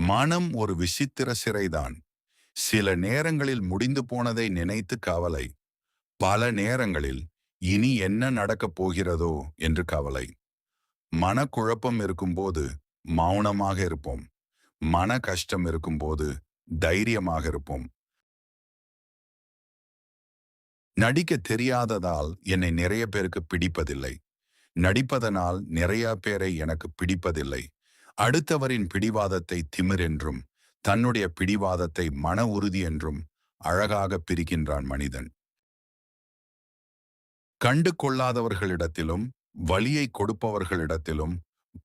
மனம் ஒரு விசித்திர சிறைதான். சில நேரங்களில் முடிந்து போனதை நினைத்து கவலை, பல நேரங்களில் இனி என்ன நடக்கப் போகிறதோ என்று கவலை. மனக்குழப்பம் இருக்கும்போது மௌனமாக இருப்போம். மன கஷ்டம் இருக்கும்போது தைரியமாக இருப்போம். நடிக்க தெரியாததால் என்னை நிறைய பேருக்கு பிடிப்பதில்லை. நடிப்பதனால் நிறைய பேரை எனக்கு பிடிப்பதில்லை. அடுத்தவரின் பிடிவாதத்தை திமிர் என்றும், தன்னுடைய பிடிவாதத்தை மன உறுதி என்றும் அழகாக பிரிக்கின்றான் மனிதன். கண்டு கொள்ளாதவர்களிடத்திலும், வலியை கொடுப்பவர்களிடத்திலும்,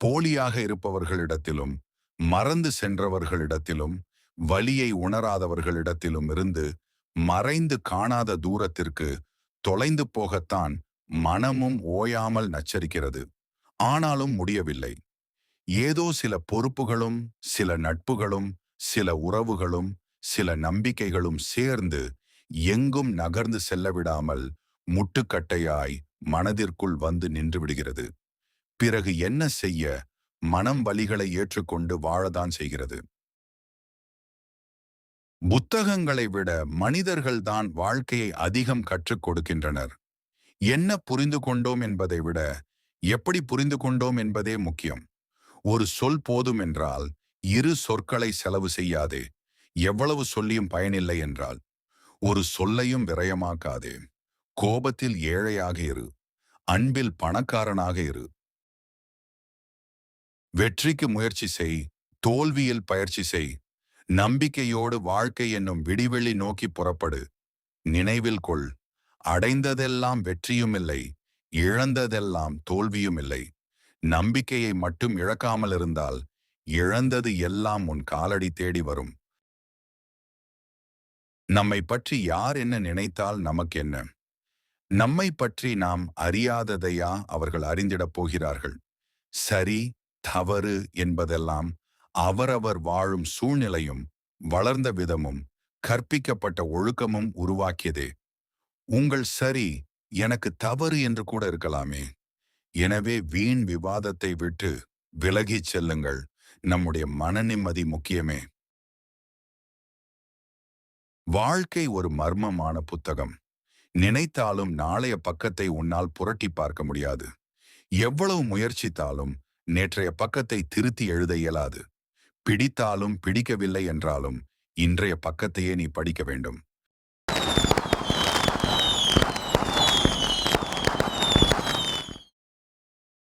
போலியாக இருப்பவர்களிடத்திலும், மறந்து சென்றவர்களிடத்திலும், வலியை உணராதவர்களிடத்திலும் இருந்து மறைந்து காணாத தூரத்திற்கு தொலைந்து போகத்தான் மனமும் ஓயாமல் நச்சரிக்கிறது. ஆனாலும் முடியவில்லை. ஏதோ சில பொறுப்புகளும், சில நட்புகளும், சில உறவுகளும், சில நம்பிக்கைகளும் சேர்ந்து எங்கும் நகர்ந்து செல்ல விடாமல் முட்டுக்கட்டையாய் மனதிற்குள் வந்து நின்று விடுகிறது. பிறகு என்ன செய்ய? மனம் வலிகளை ஏற்றுக்கொண்டு வாழதான் செய்கிறது. புத்தகங்களை விட மனிதர்கள்தான் வாழ்க்கையை அதிகம் கற்றுக் கொடுக்கின்றனர். என்ன புரிந்து கொண்டோம் என்பதை விட எப்படி புரிந்து கொண்டோம் என்பதே முக்கியம். ஒரு சொல் போதும் என்றால் இரு சொற்களை செலவு செய்யாதே. எவ்வளவு சொல்லியும் பயனில்லை என்றால் ஒரு சொல்லையும் விரயமாக்காதே. கோபத்தில் ஏழையாக இரு, அன்பில் பணக்காரனாக இரு. வெற்றிக்கு முயற்சி செய், தோல்வியில் பயிற்சி செய். நம்பிக்கையோடு வாழ்க்கை என்னும் விடிவெள்ளி நோக்கி புறப்படு. நினைவில் கொள், அடைந்ததெல்லாம் வெற்றியும் இல்லை, இழந்ததெல்லாம் தோல்வியும் இல்லை. நம்பிக்கையை மட்டும் இழக்காமல் இருந்தால் இழந்தது எல்லாம் உன் காலடி தேடி வரும். நம்மை பற்றி யார் என்ன நினைத்தால் நமக்கு என்ன? நம்மை பற்றி நாம் அறியாததையா அவர்கள் அறிந்திடப் போகிறார்கள்? சரி, தவறு என்பதெல்லாம் அவரவர் வாழும் சூழ்நிலையும், வளர்ந்த விதமும், கற்பிக்கப்பட்ட ஒழுக்கமும் உருவாக்கியதே. உங்கள் சரி எனக்கு தவறு என்று கூட இருக்கலாமே. எனவே வீண் விவாதத்தை விட்டு விலகிச் செல்லுங்கள். நம்முடைய மன நிம்மதி முக்கியமே. வாழ்க்கை ஒரு மர்மமான புத்தகம். நினைத்தாலும் நாளைய பக்கத்தை உன்னால் புரட்டி பார்க்க முடியாது. எவ்வளவு முயற்சித்தாலும் நேற்றைய பக்கத்தை திருத்தி எழுத இயலாது. பிடித்தாலும் பிடிக்கவில்லை என்றாலும் இன்றைய பக்கத்தையே நீ படிக்க வேண்டும்.